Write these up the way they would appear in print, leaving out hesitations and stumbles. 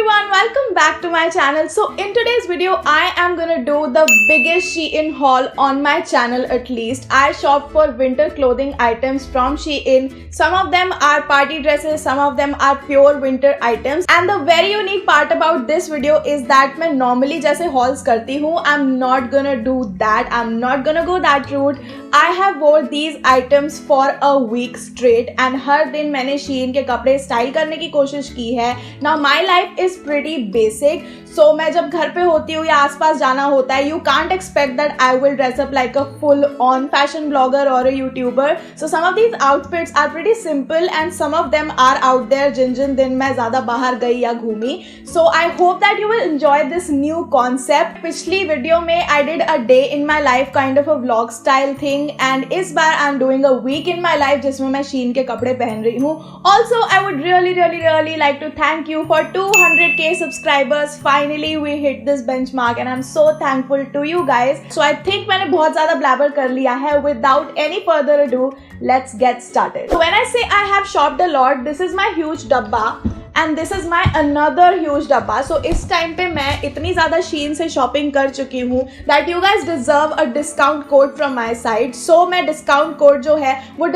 everyone, welcome back to my channel. So in today's video I am gonna do the biggest Shein haul on my channel. At least I shop for winter clothing items from Shein. Some of them are party dresses, some of them are pure winter items, and the very unique part about this video is that मैं normally जैसे hauls करती हूँ, I'm not gonna do that. I'm not gonna go that route. I have wore these items for a week straight and हर दिन मैंने Shein के कपड़े style करने की कोशिश की है. Now my life is pretty basic, so मैं जब घर पे होती हूँ या आसपास जाना होता है, you can't expect that I will dress up like a full-on fashion blogger or a YouTuber. So some of these outfits are pretty simple and some of them are out there जिन दिन मैं ज़्यादा बाहर गई या घूमी. So I hope that you will enjoy this new concept. पिछली video में I did a day in my life kind of a vlog style thing. And इस बार I'm doing a week in my life जिसमें मैं Shein के कपड़े पहन रही हूँ. Also, I would really like to thank you for 200k subscribers. Finally, we hit this benchmark and I'm so thankful to you guys. So I think मैंने बहुत ज़्यादा blabber कर लिया है. Without any further ado, let's get started. So when I say I have shopped a lot, this is my huge डब्बा. And this is my another huge डब्बा. So इस time पे मैं इतनी ज़्यादा Shein से शॉपिंग कर चुकी हूँ that you guys deserve a discount code from my side. So मैं डिस्काउंट कोड जो है वो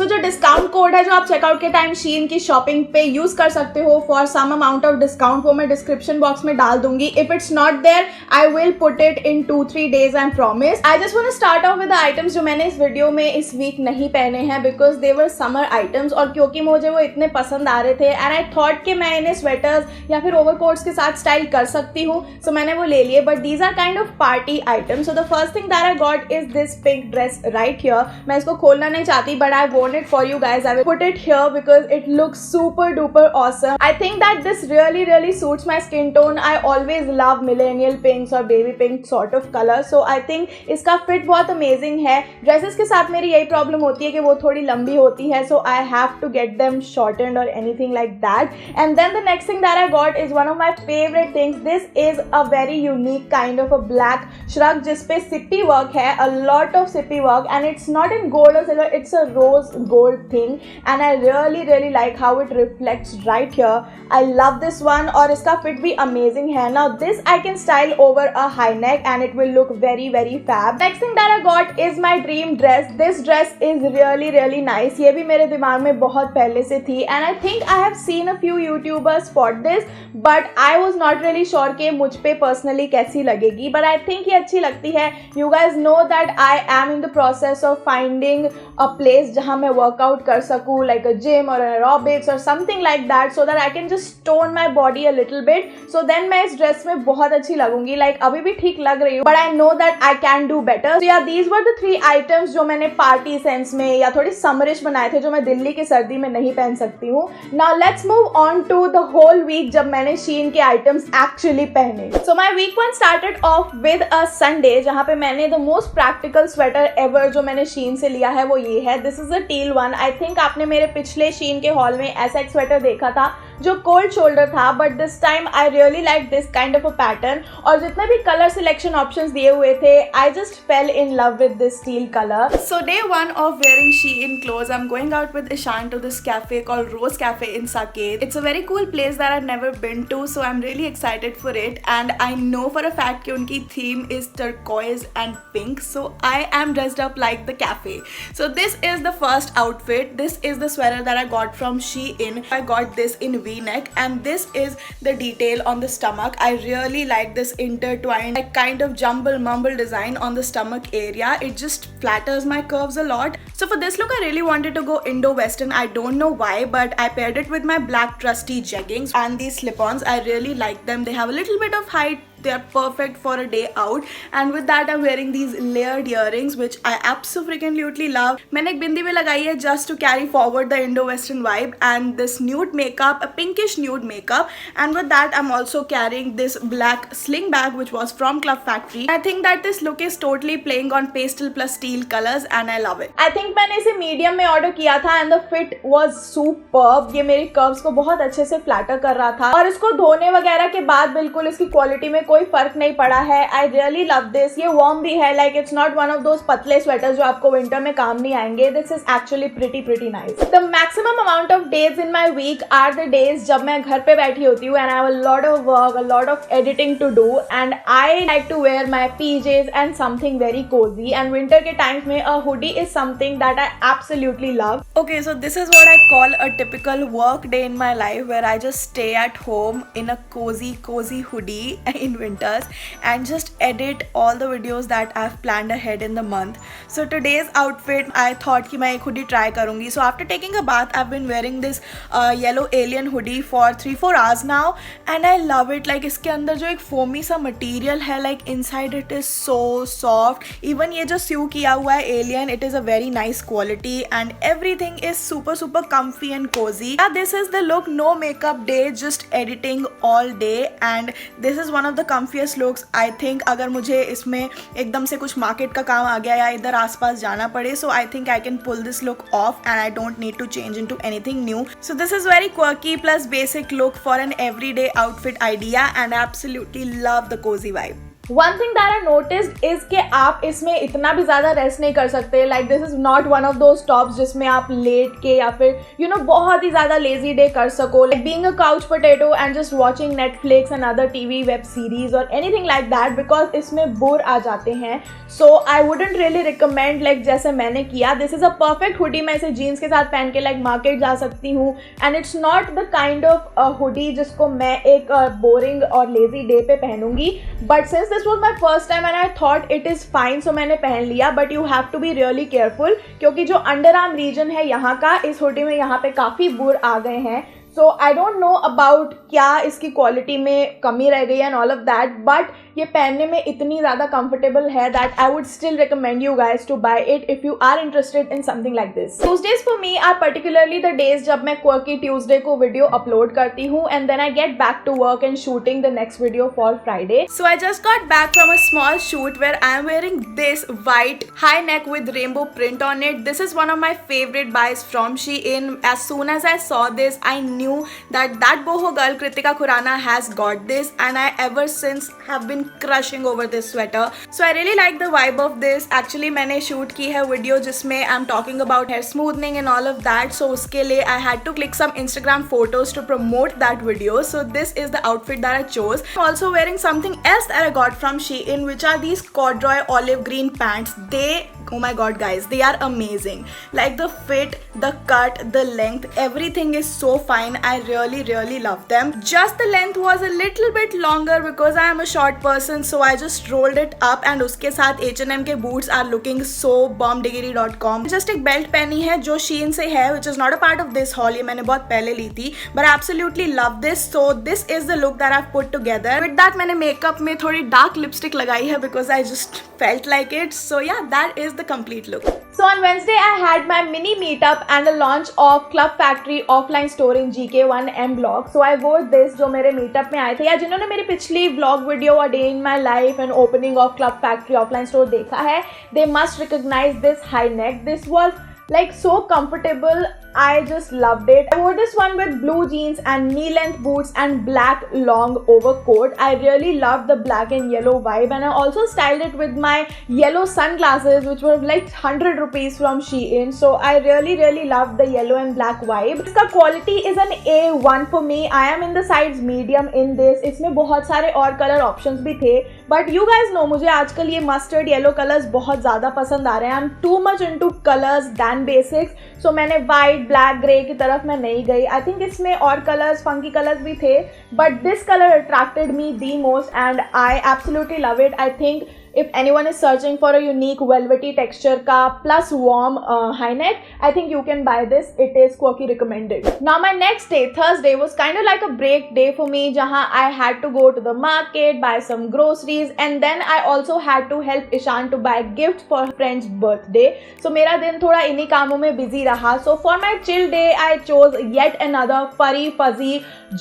जो डिस्काउंट कोड है जो आप चेकआउट के टाइम Shein की शॉपिंग पे यूज कर सकते हो for some amount of discount, वो मैं डिस्क्रिप्शन बॉक्स में डाल दूंगी. If it's not there I will put it in 2-3 days I promise. I just want to start off with the items जो मैंने इस वीडियो में इस वीक नहीं पहने हैं because they were summer items, और क्योंकि मुझे वो इतने पसंद आ रहे थे एंड आई थॉट कि मैं इन्हें स्वेटर्स या फिर ओवरकोट्स के साथ स्टाइल कर सकती हूँ, सो मैंने वो ले लिए. But these are kind of party items. So the first thing that I got is this pink dress right here. मैं इसको खोलना नहीं चाहती but I want it for you guys. I will put it here because it looks super duper awesome. I think that this really suits my skin tone. I always love millennial pinks or baby pink sort of color. So I think इसका fit बहुत amazing है. Dresses के साथ मेरी यही problem होती है कि वो थोड़ी लंबी होती है, so I have to get them shortened or anything like that. And then the next thing that I got is one of my favorite things. This is a very unique kind of a black shrug जिस पे sippy work है, a lot of sippy work, and it's not in gold or silver. It's a rose gold thing. And I really like how it reflects right here. I love this one और इसका fit भी amazing है. Now this I can style over a high neck and it will look very fab. Next thing that I got is my dream dress. This dress is really nice. ये भी मेरे दिमाग में बहुत पहले से थी and I think I have seen a few YouTubers spot this but I was not really sure कि मुझ पे personally कैसी लगेगी, but I think ये अच्छी लगती है. You guys know that I am in the process of finding a place जहाँ मैं workout कर सकूँ, like a gym or an aerobics or something like that, so that I can just tone my body a little bit. So then मैं इस dress में बहुत अच्छी लगूंगी. Like अभी भी ठीक लग रही हूँ but I know that I can do better. So yeah, these were the 3 items जो मैंने पार्टी सेंस में या थोड़ी समरिश बनाए थे जो मैं दिल्ली की सर्दी में नहीं पहन सकती हूँ. Now let's move on to the whole week जब मैंने Shein के items actually पहने. So my week one started off with a Sunday जहाँ पे मैंने the most practical sweater ever जो मैंने Shein से लिया है वो ये है. This is a teal one. I think आपने मेरे पिछले Shein के हॉल में ऐसा एक स्वेटर देखा था जो कोल्ड शोल्डर था, but this time I really like this kind of a pattern. और जितने भी कलर सिलेक्शन ऑप्शंस दिए हुए थे I just fail in love with this teal colour. So day 1 of wearing Shein clothes, I'm going out with Ishan to this cafe called Rose Cafe in Saket. It's a very cool place that I've never been to, so I'm really excited for it. And I know for a fact कि उनकी theme is turquoise and pink, so I am dressed up like the cafe. So this is the first outfit. This is the sweater that I got from Shein. I got this in V-neck and this is the detail on the stomach. I really like this intertwined like kind of jumble mumble design on the stomach area. It just flatters my curves a lot. So for this look I really wanted to go Indo-Western. I don't know why, but I paired it with my black trusty jeggings and these slip-ons. I really like them. They have a little bit of height. They are perfect for a day out, and with that I'm wearing these layered earrings which I absolutely love. मैंने एक बिंदी भी लगाई है just to carry forward the Indo-Western vibe, and this nude makeup, a pinkish nude makeup, and with that I'm also carrying this black sling bag which was from Club Factory. I think that this look is totally playing on pastel plus teal colors and I love it. I think मैंने इसे medium में order किया था and the fit was superb. ये मेरी curves को बहुत अच्छे से flatter कर रहा था और इसको धोने वगैरह के बाद बिल्कुल इसकी क्वालिटी में कोई फर्क नहीं पड़ा है. I really love this. ये warm भी है, like it's not one of those पतले sweaters जो आपको winter में काम नहीं आएंगे. This is actually pretty nice. The maximum amount of days in my week are the days जब मैं घर पे बैठी होती हूँ and I have a lot of work, a lot of editing to do, and I like to wear my PJs and something very cozy. And winter के times में a hoodie is something that I absolutely love. Okay, so this is what I call a typical work day in my life, where I just stay at home in a cozy hoodie in winters and just edit all the videos that I've planned ahead in the month. So today's outfit, I thought कि मैं एक hoodie try करूँगी. So after taking a bath, I've been wearing this yellow alien hoodie for 3-4 hours now, and I love it. Like इसके अंदर जो एक foamy सा material है, like inside it is so soft. Even ये जो sew किया हुआ है alien, it is a very nice quality and everything is super comfy and cozy. Yeah, this is the look, no makeup day, just editing all day, and this is one of the comfiest looks I think. अगर मुझे इसमें एकदम से कुछ market का काम आ गया या इधर आसपास जाना पड़े, so I think I can pull this look off and I don't need to change into anything new. So this is very quirky plus basic look for an everyday outfit idea, and I absolutely love the cozy vibe. One thing that I noticed is कि आप इसमें इतना भी ज़्यादा rest नहीं कर सकते. Like this is not one of those tops जिसमें आप लेट के या फिर बहुत ही ज़्यादा lazy day कर सको. Like being a couch potato and just watching Netflix and other TV web series or anything like that, because इसमें बोर आ जाते हैं. So I wouldn't really recommend like जैसे मैंने किया. This is a perfect hoodie. मैं इसे jeans के साथ पहन के like market जा सकती हूँ. And it's not the kind of hoodie जिसको मैं एक boring और lazy day पे पहनूंगी. But since this was my first time and I thought it is fine, so मैंने पहन लिया. But you have to be really careful क्योंकि जो अंडरआर्म रीजन है यहाँ का, इस हुडी में यहाँ पे काफ़ी बुर आ गए हैं. So I don't know about क्या इसकी क्वालिटी में कमी रह गई and all of that, but ये पहनने में इतनी ज़्यादा comfortable है that I would still recommend you guys to buy it if you are interested in something like this. Tuesdays for me are particularly the days जब मैं Quirky Tuesday को video upload करती हूँ and then I get back to work and shooting the next video for Friday. So I just got back from a small shoot where I am wearing this white high neck with rainbow print on it. This is one of my favorite buys from Shein. As soon as I saw this, I knew that boho girl Kritika Khurana has got this, and I ever since have been crushing over this sweater. So I really like the vibe of this. Actually मैंने shoot की है video जिसमें I'm talking about hair smoothing and all of that. So उसके लिए I had to click some Instagram photos to promote that video. So this is the outfit that I chose. I'm also wearing something else that I got from Shein, which are these corduroy olive green pants. Oh my god guys, they are amazing. Like the fit, the cut, the length, everything is so fine. I really love them. Just the length was a little bit longer because I am a short person, so I just rolled it up, and उसके साथ H&M के boots are looking so bombdiggity.com. Just एक belt पहनी है जो Shein से है, which is not a part of this haul. ये मैंने बहुत पहले ली थी, but I absolutely love this. So this is the look that I've put together. With that मैंने makeup में थोड़ी dark lipstick लगाई है because I just felt like it. So yeah, that is the complete look. So on Wednesday I had my mini meetup and the launch of Club Factory offline store in GK1M block. So I wore this जो मेरे meetup में आए थे, या जिन्होंने मेरी पिछली vlog video A Day in My Life and opening of Club Factory offline store देखा है, they must recognize this high neck. This was like so comfortable. I just loved it. I wore this one with blue jeans and knee-length boots and black long overcoat. I really loved the black and yellow vibe, and I also styled it with my yellow sunglasses, which were like 100 rupees from Shein. So I really loved the yellow and black vibe. इसका quality is an A1 for me. I am in the size medium in this. इसमें बहुत सारे और color options भी थे, but you guys know मुझे आजकल ये mustard yellow colors बहुत ज़्यादा पसंद आ रहे हैं. I'm too much into colors than basics. So मैंने white, ब्लैक ग्रे की तरफ मैं नहीं गई. आई थिंक इसमें और कलर्स, फंकी कलर्स भी थे, but this colour attracted me the most and I absolutely love it. I think if anyone is searching for a unique velvety texture ka plus warm high neck, I think you can buy this. It is Quirky recommended. Now my next day, Thursday, was kind of like a break day for me, jahan I had to go to the market, buy some groceries, and then I also had to help Ishan to buy gift for her friend's birthday. So मेरा दिन थोड़ा इन्हीं कामों में busy रहा. So for my chill day, I chose yet another furry fuzzy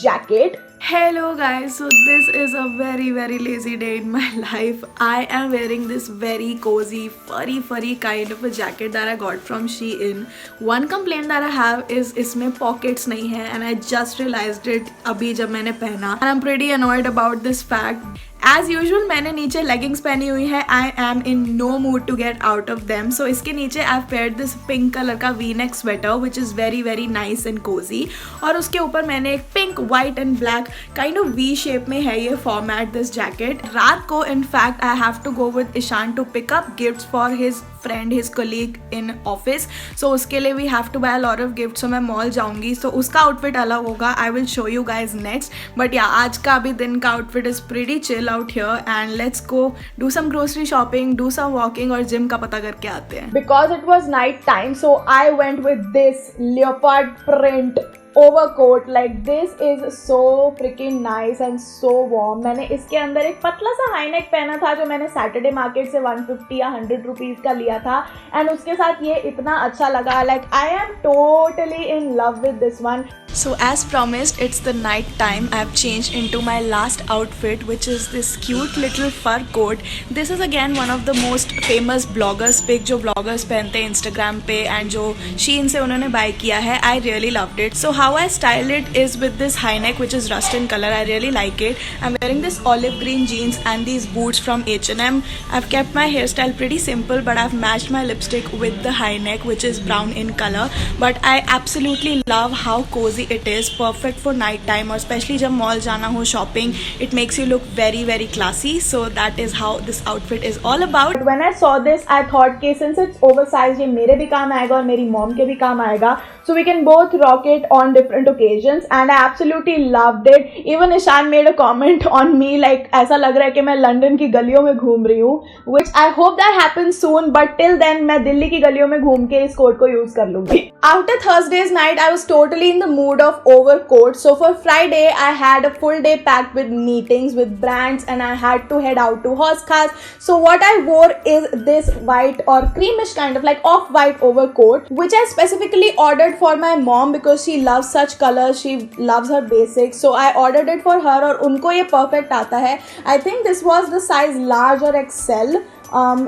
jacket. Hello guys, so this is a very lazy day in my life. I am wearing this very cozy furry kind of a jacket that I got from Shein. One complaint that I have is इसमें pockets नहीं है, and I just realized it अभी जब मैंने पहना, and I'm pretty annoyed about this fact. As usual मैंने नीचे leggings पहनी हुई है. I am in no mood to get out of them. So इसके नीचे I paired this pink colour का V neck sweater which is very very nice and cosy. और उसके ऊपर मैंने एक pink white and black kind of V shape में है ये फॉर्मेट दिस जैकेट. रात को in fact I have to go with Ishaan to pick up gifts for his friend his colleague in office. So उसके लिए we have to buy a lot of gift. So मैं mall जाऊंगी. So उसका outfit अलग होगा. I will show you guys next. But yeah आज का अभी दिन का outfit is pretty chill out here and let's go do some grocery shopping, do some walking और gym का पता करके आते हैं. Because it was night time, so I went with this leopard print overcoat. Like this is so freaking nice and so warm. मैंने इसके अंदर एक पतला सा हाई नेक पहना था जो मैंने सैटरडे मार्केट से 150 या 100 रुपीज़ का लिया था. एंड उसके साथ ये इतना अच्छा लगा. Like I am totally in love with this one. So as promised, it's the night time. I've changed into my last outfit, which is this cute little fur coat. This is again one of the most famous bloggers pick जो bloggers पहनते हैं Instagram पे and जो Shein से उन्होंने buy किया है. I really loved it. So how I style it is with this high neck which is rust in color. I really like it. I'm wearing this olive green jeans and these boots from H&M. I've kept my hairstyle pretty simple, but I've matched my lipstick with the high neck which is brown in color. But I absolutely love how cozy it is. Perfect for night time और specially जब mall जाना हो shopping. It makes you look very very classy. So that is how this outfit is all about. When I saw this I thought कि since it's oversize ये मेरे भी काम आएगा और मेरी मॉम के भी काम आएगा. So we can both rock it on different occasions and I absolutely loved it. Even Ishan made a comment on me like ऐसा लग रहा है कि मैं लंदन की गलियों में घूम रही हूँ. Which I hope that happens soon, but till then मैं दिल्ली की गलियों में घूम के इस कोट को यूज कर लूंगी. After Thursday's night, I was totally in the mood of overcoat. So for Friday, I had a full day packed with meetings with brands and I had to head out to Hoskas. So what I wore is this white or creamish kind of like off-white overcoat, which I specifically ordered for my mom because she loves such colors. She loves her basics. So I ordered it for her और उनको ये perfect आता है. I think this was the size large or XL.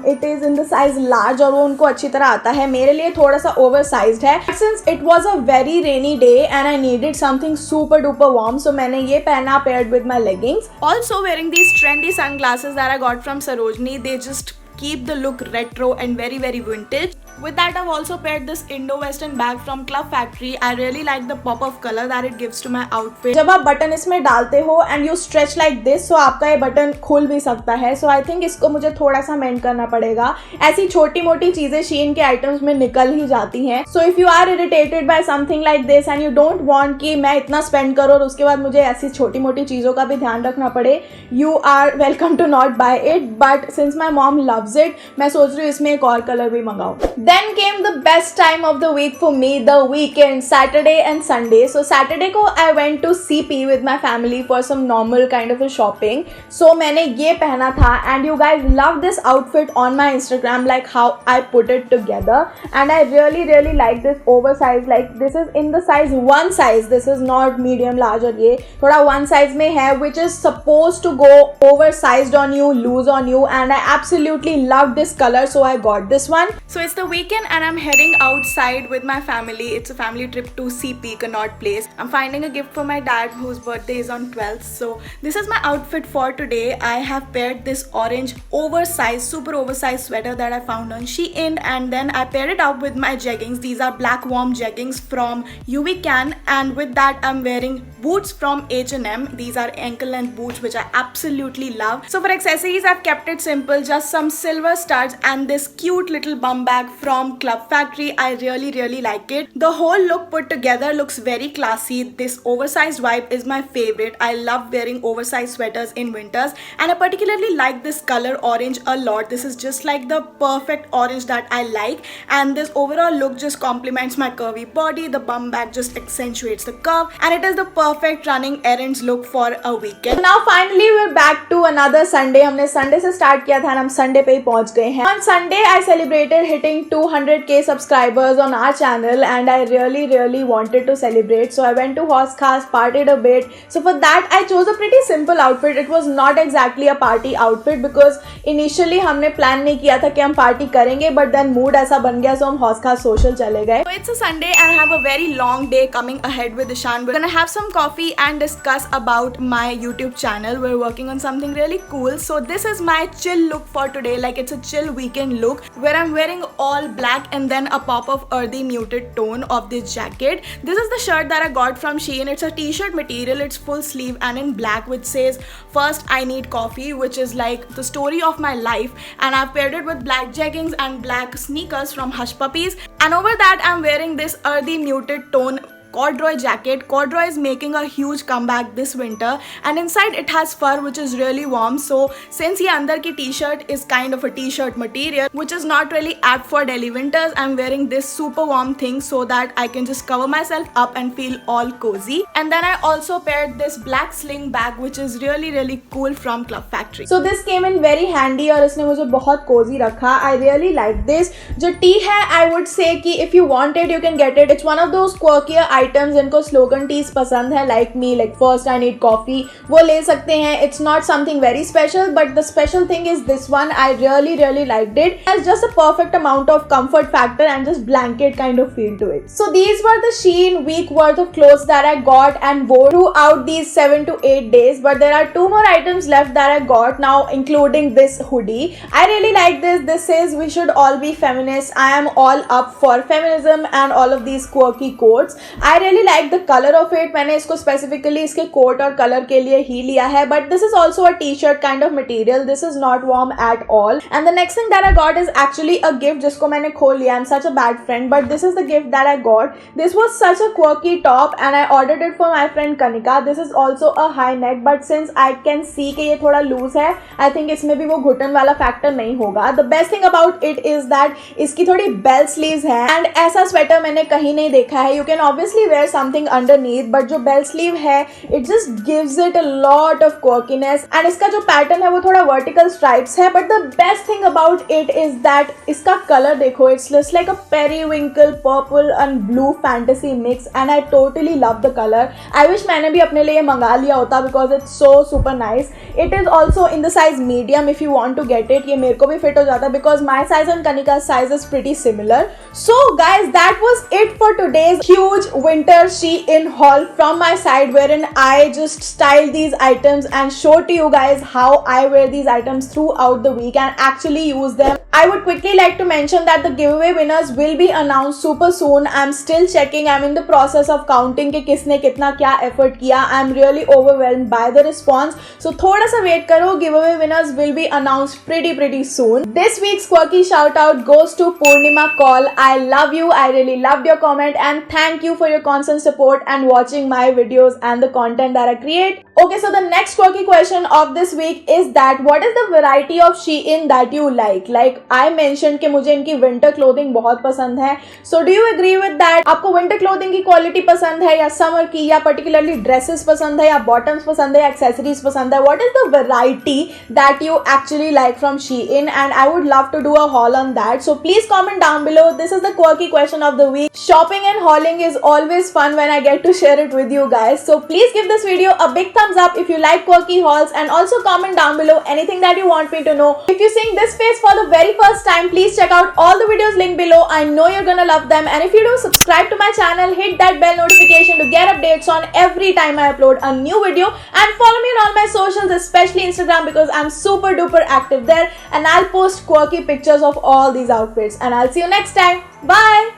It is in the size large और वो उनको अच्छी तरह आता है. मेरे लिए थोड़ा सा oversized है. Since it was a very rainy day and I needed something super duper warm, so मैंने ये पहना paired with my leggings. Also wearing these trendy sunglasses that I got from Sarojini. They just keep the look retro and very very vintage. With that, I've also paired this Indo-Western bag from Club Factory. I really like the pop of color that it gives to my outfit. जब आप button इसमें डालते हो and you stretch like this, so आपका ये button खुल भी सकता है. So I think इसको मुझे थोड़ा सा मेंट करना पड़ेगा. ऐसी छोटी मोटी चीजें Shein के आइटम्स में निकल ही जाती हैं. So if you are irritated by something like this and you don't want कि मैं इतना spend करूँ और उसके बाद मुझे ऐसी छोटी मोटी चीजों का भी ध्यान रखना पड़े, you are welcome to not buy it. But since my mom loves it, मैं सोच रही हूँ इसमें एक और कलर भी मंगाऊँ. Then came the best time of the week for me, the weekend, Saturday and Sunday. So Saturday को I went to CP with my family for some normal kind of a shopping. So मैंने ये पहना था and you guys love this outfit on my Instagram, like how I put it together. And I really really like this oversize. Like this is in the size one size. This is not medium large और ये थोड़ा one size में है, which is supposed to go oversized on you, loose on you. And I absolutely love this color, so I got this one. So it's the weekend and I'm heading outside with my family. It's a family trip to CP, Connaught Place. I'm finding a gift for my dad whose birthday is on 12th. So this is my outfit for today. I have paired this orange oversized, super oversized sweater that I found on Shein, and then I paired it up with my jeggings. These are black warm jeggings from UV Can, and with that I'm wearing boots from H&M. These are ankle length boots which I absolutely love. So for accessories I've kept it simple, just some silver studs and this cute little bum bag from Club Factory. I really really like it. The whole look put together looks very classy. This oversized vibe is my favorite. I love wearing oversized sweaters in winters and I particularly like this color orange a lot. This is just like the perfect orange that I like, and this overall look just complements my curvy body. The bum bag just accentuates the curve and it is the perfect running errands look for a weekend. Now finally we're back to another Sunday. हमने Sunday से start किया था और हम Sunday पे ही पहुंच गए हैं. On Sunday I celebrated hitting 200k subscribers on our channel, and I really wanted to celebrate. So I went to Haus Khas, partied a bit. So for that I chose a pretty simple outfit. It was not exactly a party outfit because initially हमने plan नहीं किया था कि हम party करेंगे, but then mood ऐसा बन गया, so हम Haus Khas social चले गए. So it's a Sunday and I have a very long day coming ahead with Ishan. We're gonna have some coffee and discuss about my YouTube channel. We're working on something really cool. So this is my chill look for today. Like, it's a chill weekend look where I'm wearing all black and then a pop of earthy muted tone of this jacket. This is the shirt that I got from Shein. It's a t-shirt material. It's full sleeve and in black, which says first I need coffee, which is like the story of my life, and I've paired it with black jeggings and black sneakers from Hush Puppies, and over that I'm wearing this earthy muted tone corduroy jacket. Corduroy is making a huge comeback this winter, and inside it has fur, which is really warm. So since ये अंदर की t-shirt is kind of a t-shirt material, which is not really apt for Delhi winters, I'm wearing this super warm thing so that I can just cover myself up and feel all cozy. And then I also paired this black sling bag, which is really cool from Club Factory. So this came in very handy और इसने मुझे बहुत cozy रखा. I really like this. जो tea है, I would say कि if you want it, you can get it. It's one of those quirkier items जिनको slogan teas पसंद है, like me, like first I need coffee, वो ले सकते हैं. It's not something very special, but the special thing is this one. I really liked it. It has just a perfect amount of comfort factor and just blanket kind of feel to it. So these were the Shein week worth of clothes that I got and wore throughout these 7 to 8 days. But there are 2 more items left that I got now, including this hoodie. I really like this. This says we should all be feminists. I am all up for feminism and all of these quirky quotes. I really like the color of it. मैंने इसको specifically इसके coat और color के लिए ही लिया है. But this is also a t-shirt kind of material. This is not warm at all. And the next thing that I got is actually a gift जिसको मैंने खोल लिया. I'm such a bad friend, but this is the gift that I got. This was such a quirky top and I ordered it for my friend Kanika. This is also a high neck, but since I can see कि ये थोड़ा loose है, I think इसमें भी वो घुटन वाला factor नहीं होगा. The best thing about it is that इसकी थोड़ी bell sleeves है and ऐसा sweater मैंने कहीं नहीं देखा है. You can obviously wear something underneath, but जो bell sleeve है, it just gives it a lot of quirkiness. And इसका जो pattern है वो थोड़ा vertical stripes है, but the best thing about it is that इसका color देखो, it's just like a periwinkle purple and blue fantasy mix, and I totally love the color. I wish मैंने भी अपने लिए मंगा लिया होता because it's so super nice. It is also in the size medium if you want to get it. ये मेरे को भी fit हो जाता because my size and Kanika's size is pretty similar. So guys, that was it for today's huge winter Shein haul from my side, wherein I just styled these items and showed to you guys how I wear these items throughout the week and actually use them. I would quickly like to mention that the giveaway winners will be announced super soon. I'm still checking. I'm in the process of counting कि किसने कितना क्या effort किया. I'm really overwhelmed by the response. So थोड़ा सा wait करो. Giveaway winners will be announced pretty soon. This week's quirky shout out goes to Purnima Kaul. I love you. I really loved your comment and thank you for your constant support and watching my videos and the content that I create. Okay, so the next quirky question of this week is that what is the variety of Shein that you like? Like I mentioned कि मुझे इनकी winter clothing बहुत पसंद है. So do you agree with that? आपको winter clothing की quality पसंद है या summer की, या particularly dresses पसंद है या bottoms पसंद है या accessories पसंद है? What is the variety that you actually like from Shein? And I would love to do a haul on that. So please comment down below. This is the quirky question of the week. Shopping and hauling is always fun when I get to share it with you guys. So please give this video a big thumbs up if you like quirky hauls, and also comment down below anything that you want me to know. If you're seeing this face for the very first time, please check out all the videos linked below. I know you're gonna love them, and if you do, subscribe to my channel, hit that bell notification to get updates on every time I upload a new video, and follow me on all my socials, especially Instagram, because I'm super duper active there and I'll post quirky pictures of all these outfits. And I'll see you next time. Bye.